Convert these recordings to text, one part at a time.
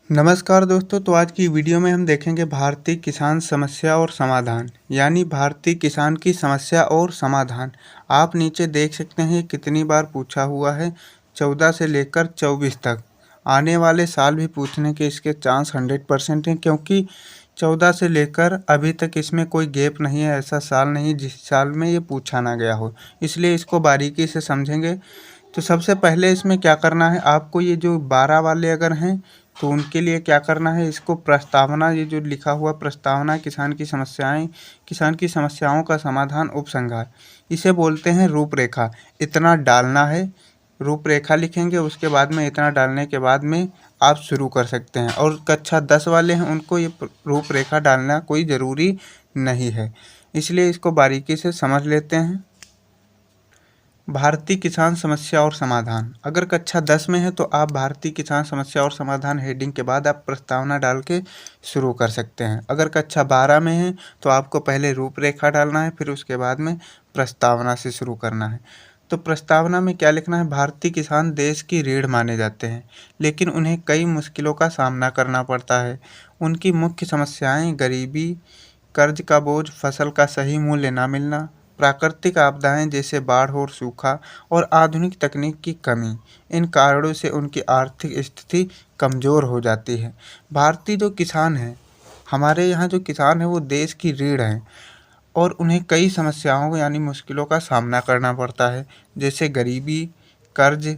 नमस्कार दोस्तों। तो आज की वीडियो में हम देखेंगे भारतीय किसान समस्या और समाधान, यानी भारतीय किसान की समस्या और समाधान। आप नीचे देख सकते हैं कितनी बार पूछा हुआ है, 14 से लेकर 24 तक। आने वाले साल भी पूछने के इसके चांस 100% हैं, क्योंकि 14 से लेकर अभी तक इसमें कोई गैप नहीं है। ऐसा साल नहीं जिस साल में ये पूछा ना गया हो, इसलिए इसको बारीकी से समझेंगे। तो सबसे पहले इसमें क्या करना है, आपको ये जो 12 वाले अगर हैं तो उनके लिए क्या करना है, इसको प्रस्तावना, ये जो लिखा हुआ प्रस्तावना, किसान की समस्याएं, किसान की समस्याओं का समाधान, उपसंहार, इसे बोलते हैं रूपरेखा। इतना डालना है, रूपरेखा लिखेंगे, उसके बाद में इतना डालने के बाद में आप शुरू कर सकते हैं। और कक्षा 10 वाले हैं उनको ये रूपरेखा डालना कोई ज़रूरी नहीं है, इसलिए इसको बारीकी से समझ लेते हैं। भारतीय किसान समस्या और समाधान, अगर कक्षा 10 में है तो आप भारतीय किसान समस्या और समाधान हेडिंग के बाद आप प्रस्तावना डाल के शुरू कर सकते हैं। अगर कक्षा 12 में है तो आपको पहले रूपरेखा डालना है, फिर उसके बाद में प्रस्तावना से शुरू करना है। तो प्रस्तावना में क्या लिखना है, भारतीय किसान देश की रीढ़ माने जाते हैं, लेकिन उन्हें कई मुश्किलों का सामना करना पड़ता है। उनकी मुख्य समस्याएं गरीबी, कर्ज का बोझ, फसल का सही मूल्य न मिलना, प्राकृतिक आपदाएं जैसे बाढ़ और सूखा, और आधुनिक तकनीक की कमी। इन कारणों से उनकी आर्थिक स्थिति कमज़ोर हो जाती है। भारतीय जो किसान हैं, हमारे यहाँ जो किसान है वो देश की रीढ़ हैं, और उन्हें कई समस्याओं यानी मुश्किलों का सामना करना पड़ता है, जैसे गरीबी, कर्ज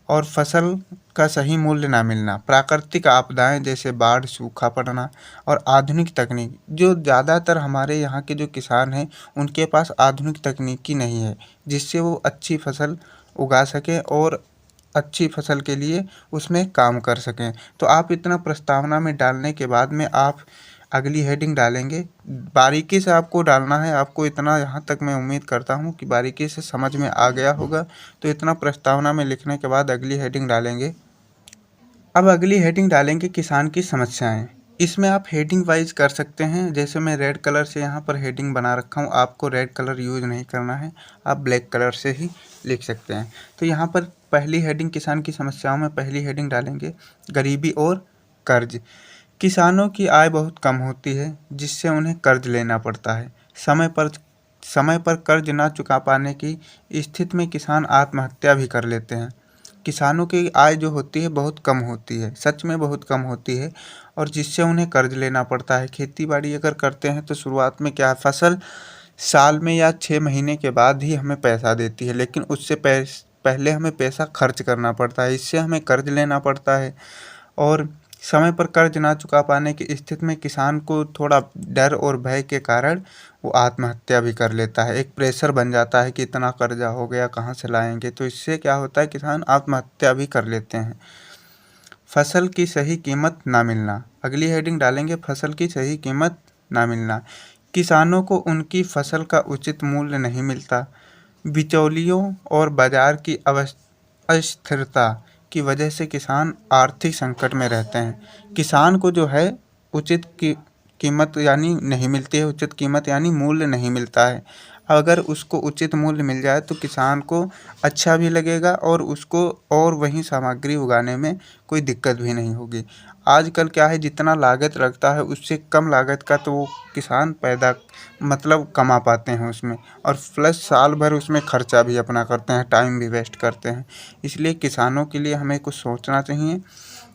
और फसल का सही मूल्य ना मिलना, प्राकृतिक आपदाएं जैसे बाढ़, सूखा पड़ना, और आधुनिक तकनीक। जो ज़्यादातर हमारे यहाँ के जो किसान हैं उनके पास आधुनिक तकनीकी नहीं है, जिससे वो अच्छी फसल उगा सकें और अच्छी फसल के लिए उसमें काम कर सकें। तो आप इतना प्रस्तावना में डालने के बाद में आप अगली हेडिंग डालेंगे। बारीकी से आपको डालना है, आपको इतना यहाँ तक मैं उम्मीद करता हूँ कि बारीकी से समझ में आ गया होगा। तो इतना प्रस्तावना में लिखने के बाद अगली हेडिंग डालेंगे। अब अगली हेडिंग डालेंगे किसान की समस्याएं। इसमें आप हेडिंग वाइज कर सकते हैं, जैसे मैं रेड कलर से यहाँ पर हेडिंग बना रखा हूँ। आपको रेड कलर यूज़ नहीं करना है, आप ब्लैक कलर से ही लिख सकते हैं। तो यहाँ पर पहली हेडिंग किसान की समस्याओं में पहली हेडिंग डालेंगे गरीबी और कर्ज। किसानों की आय बहुत कम होती है, जिससे उन्हें कर्ज लेना पड़ता है। समय पर कर्ज ना चुका पाने की स्थिति में किसान आत्महत्या भी कर लेते हैं। किसानों की आय जो होती है बहुत कम होती है, सच में बहुत कम होती है, और जिससे उन्हें कर्ज लेना पड़ता है। खेती बाड़ी अगर करते हैं तो शुरुआत में क्या है, फसल साल में या 6 महीने के बाद ही हमें पैसा देती है, लेकिन उससे पहले हमें पैसा खर्च करना पड़ता है, इससे हमें कर्ज लेना पड़ता है। और समय पर कर्ज ना चुका पाने की स्थिति में किसान को थोड़ा डर और भय के कारण वो आत्महत्या भी कर लेता है। एक प्रेशर बन जाता है कि इतना कर्जा हो गया, कहाँ से लाएंगे। तो इससे क्या होता है, किसान आत्महत्या भी कर लेते हैं। फसल की सही कीमत ना मिलना, अगली हेडिंग डालेंगे फसल की सही कीमत ना मिलना। किसानों को उनकी फसल का उचित मूल्य नहीं मिलता। बिचौलियों और बाजार की अस्थिरता की वजह से किसान आर्थिक संकट में रहते हैं। किसान को जो है उचित कीमत यानी नहीं मिलती है, उचित कीमत यानी मूल्य नहीं मिलता है। अगर उसको उचित मूल्य मिल जाए तो किसान को अच्छा भी लगेगा, और उसको और वहीं सामग्री उगाने में कोई दिक्कत भी नहीं होगी। आजकल क्या है, जितना लागत लगता है उससे कम लागत का तो वो किसान पैदा मतलब कमा पाते हैं उसमें, और प्लस साल भर उसमें खर्चा भी अपना करते हैं, टाइम भी वेस्ट करते हैं। इसलिए किसानों के लिए हमें कुछ सोचना चाहिए।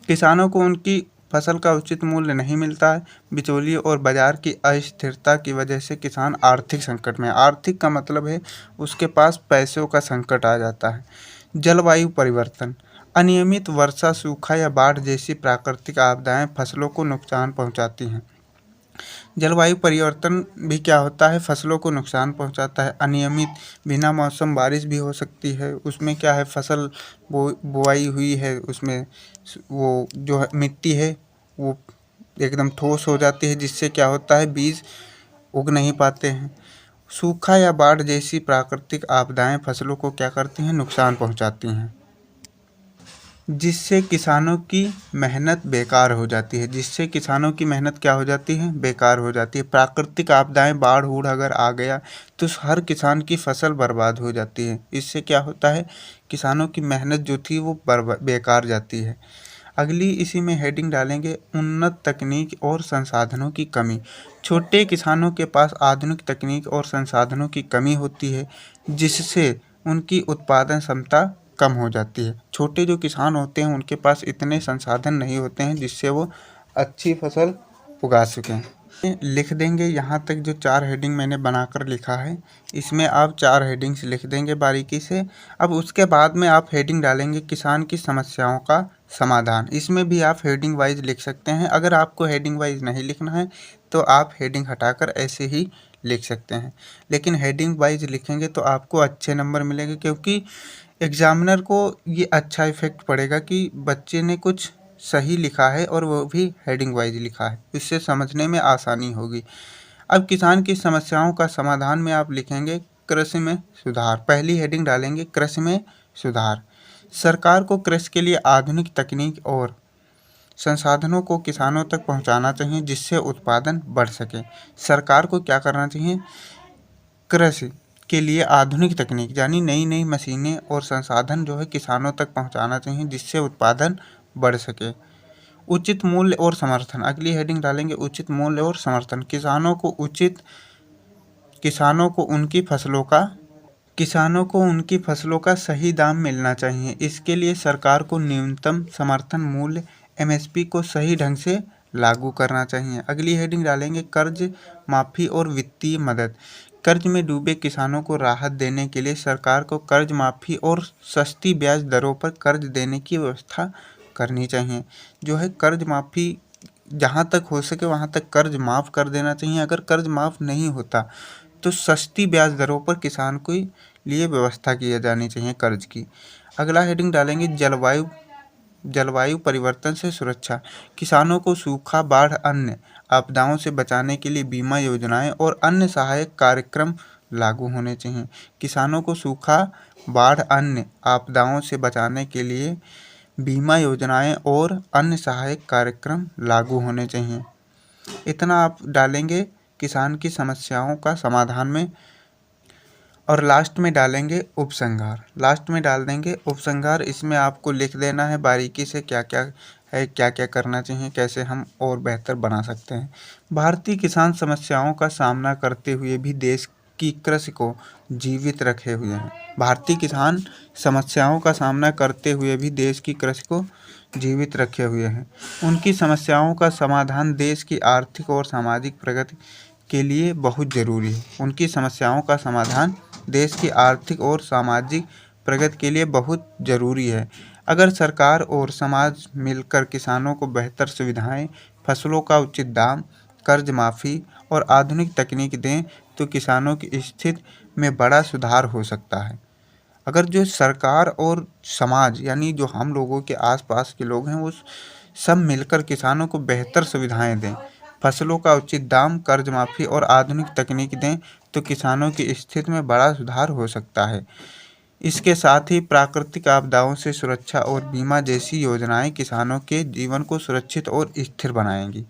किसानों को उनकी फसल का उचित मूल्य नहीं मिलता है। बिचौलियों और बाजार की अस्थिरता की वजह से किसान आर्थिक संकट में, आर्थिक का मतलब है उसके पास पैसों का संकट आ जाता है। जलवायु परिवर्तन, अनियमित वर्षा, सूखा या बाढ़ जैसी प्राकृतिक आपदाएं फसलों को नुकसान पहुंचाती हैं। जलवायु परिवर्तन भी क्या होता है, फसलों को नुकसान पहुंचाता है। अनियमित बिना मौसम बारिश भी हो सकती है। उसमें क्या है, फसल बुआई हुई है, उसमें वो जो है मिट्टी है वो एकदम ठोस हो जाती है, जिससे क्या होता है, बीज उग नहीं पाते हैं। सूखा या बाढ़ जैसी प्राकृतिक आपदाएं फसलों को क्या करती हैं, नुकसान पहुंचाती हैं, जिससे किसानों की मेहनत बेकार हो जाती है। जिससे किसानों की मेहनत क्या हो जाती है, बेकार हो जाती है। प्राकृतिक आपदाएं, बाढ़ ऊढ़ अगर आ गया तो हर किसान की फसल बर्बाद हो जाती है। इससे क्या होता है, किसानों की मेहनत जो थी वो बेकार जाती है। अगली इसी में हेडिंग डालेंगे उन्नत तकनीक और संसाधनों की कमी। छोटे किसानों के पास आधुनिक तकनीक और संसाधनों की कमी होती है, जिससे उनकी उत्पादन क्षमता कम हो जाती है। छोटे जो किसान होते हैं उनके पास इतने संसाधन नहीं होते हैं जिससे वो अच्छी फसल उगा सकें। लिख देंगे यहाँ तक जो 4 हेडिंग मैंने बनाकर लिखा है, इसमें आप 4 हेडिंग्स लिख देंगे बारीकी से। अब उसके बाद में आप हेडिंग डालेंगे किसान की समस्याओं का समाधान। इसमें भी आप हेडिंग वाइज लिख सकते हैं। अगर आपको हेडिंग वाइज नहीं लिखना है तो आप हेडिंग हटाकर ऐसे ही लिख सकते हैं, लेकिन हेडिंग वाइज लिखेंगे तो आपको अच्छे नंबर मिलेंगे, क्योंकि एग्जामिनर को ये अच्छा इफेक्ट पड़ेगा कि बच्चे ने कुछ सही लिखा है और वो भी हेडिंग वाइज लिखा है, इससे समझने में आसानी होगी। अब किसान की समस्याओं का समाधान में आप लिखेंगे कृषि में सुधार। पहली हेडिंग डालेंगे कृषि में सुधार। सरकार को कृषि के लिए आधुनिक तकनीक और संसाधनों को किसानों तक पहुंचाना चाहिए, जिससे उत्पादन बढ़ सके। सरकार को क्या करना चाहिए? कृषि के लिए आधुनिक तकनीक यानी नई नई मशीनें और संसाधन जो है किसानों तक पहुंचाना चाहिए, जिससे उत्पादन बढ़ सके। उचित मूल्य और समर्थन। अगली हेडिंग डालेंगे उचित मूल्य और समर्थन। किसानों को उनकी फसलों का सही दाम मिलना चाहिए। इसके लिए सरकार को न्यूनतम समर्थन मूल्य एमएसपी को सही ढंग से लागू करना चाहिए। अगली हेडिंग डालेंगे कर्ज माफ़ी और वित्तीय मदद। कर्ज में डूबे किसानों को राहत देने के लिए सरकार को कर्ज माफ़ी और सस्ती ब्याज दरों पर कर्ज देने की व्यवस्था करनी चाहिए। जो है कर्ज माफ़ी जहाँ तक हो सके वहाँ तक कर्ज माफ़ कर देना चाहिए। अगर कर्ज माफ़ नहीं होता तो सस्ती ब्याज दरों पर किसान को लिए व्यवस्था की जानी चाहिए कर्ज की। अगला हेडिंग डालेंगे जलवायु परिवर्तन से सुरक्षा। किसानों को सूखा, बाढ़, अन्य आपदाओं से बचाने के लिए बीमा योजनाएं और अन्य सहायक कार्यक्रम लागू होने चाहिए। किसानों को सूखा, बाढ़, अन्य आपदाओं से बचाने के लिए बीमा योजनाएं और अन्य सहायक कार्यक्रम लागू होने चाहिए। इतना आप डालेंगे किसान की समस्याओं का समाधान में। और लास्ट में डालेंगे उपसंहार। लास्ट में डाल देंगे उपसंहार। इसमें आपको लिख देना है बारीकी से क्या क्या है, क्या क्या करना चाहिए, कैसे हम और बेहतर बना सकते हैं। भारतीय किसान समस्याओं का सामना करते हुए भी देश की कृषि को जीवित रखे हुए हैं। भारतीय किसान समस्याओं का सामना करते हुए भी देश की कृषि को जीवित रखे हुए हैं। उनकी समस्याओं का समाधान देश की आर्थिक और सामाजिक प्रगति के लिए बहुत ज़रूरी है। उनकी समस्याओं का समाधान देश की आर्थिक और सामाजिक प्रगति के लिए बहुत ज़रूरी है। अगर सरकार और समाज मिलकर किसानों को बेहतर सुविधाएं, फसलों का उचित दाम, कर्ज माफ़ी और आधुनिक तकनीक दें तो किसानों की स्थिति में बड़ा सुधार हो सकता है। अगर जो सरकार और समाज यानी जो हम लोगों के आसपास के लोग हैं वो सब मिलकर किसानों को बेहतर सुविधाएं दें, फसलों का उचित दाम, कर्ज माफ़ी और आधुनिक तकनीक दें तो किसानों की स्थिति में बड़ा सुधार हो सकता है। इसके साथ ही प्राकृतिक आपदाओं से सुरक्षा और बीमा जैसी योजनाएं किसानों के जीवन को सुरक्षित और स्थिर बनाएंगी।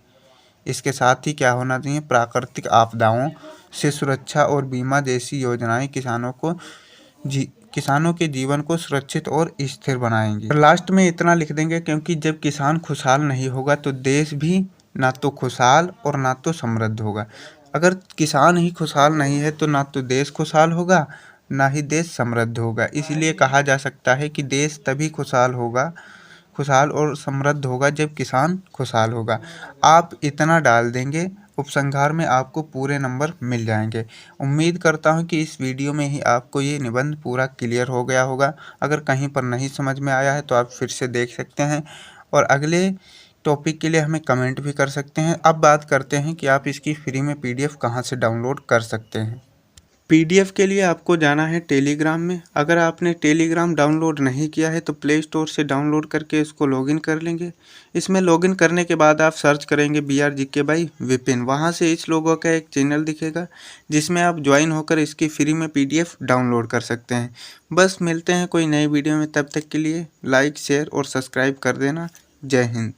इसके साथ ही क्या होना चाहिए? प्राकृतिक आपदाओं से सुरक्षा और बीमा जैसी योजनाएं किसानों के जीवन को सुरक्षित और स्थिर बनाएंगी। और लास्ट में इतना लिख देंगे क्योंकि जब किसान खुशहाल नहीं होगा तो देश भी ना तो खुशहाल और ना तो समृद्ध होगा। अगर किसान ही खुशहाल नहीं है तो ना तो देश खुशहाल होगा ना ही देश समृद्ध होगा। इसलिए कहा जा सकता है कि देश तभी खुशहाल और समृद्ध होगा जब किसान खुशहाल होगा। आप इतना डाल देंगे उपसंहार में, आपको पूरे नंबर मिल जाएंगे। उम्मीद करता हूं कि इस वीडियो में ही आपको ये निबंध पूरा क्लियर हो गया होगा। अगर कहीं पर नहीं समझ में आया है तो आप फिर से देख सकते हैं और अगले टॉपिक के लिए हमें कमेंट भी कर सकते हैं। अब बात करते हैं कि आप इसकी फ्री में पीडीएफ कहाँ से डाउनलोड कर सकते हैं। पीडीएफ के लिए आपको जाना है टेलीग्राम में। अगर आपने टेलीग्राम डाउनलोड नहीं किया है तो प्ले स्टोर से डाउनलोड करके इसको लॉगिन कर लेंगे। इसमें लॉगिन करने के बाद आप सर्च करेंगे BRGK बाई विपिन। वहाँ से इस लोगों का एक चैनल दिखेगा जिसमें आप ज्वाइन होकर इसकी फ्री में पीडीएफ डाउनलोड कर सकते हैं। बस मिलते हैं कोई नई वीडियो में, तब तक के लिए लाइक, शेयर और सब्सक्राइब कर देना। जय हिंद।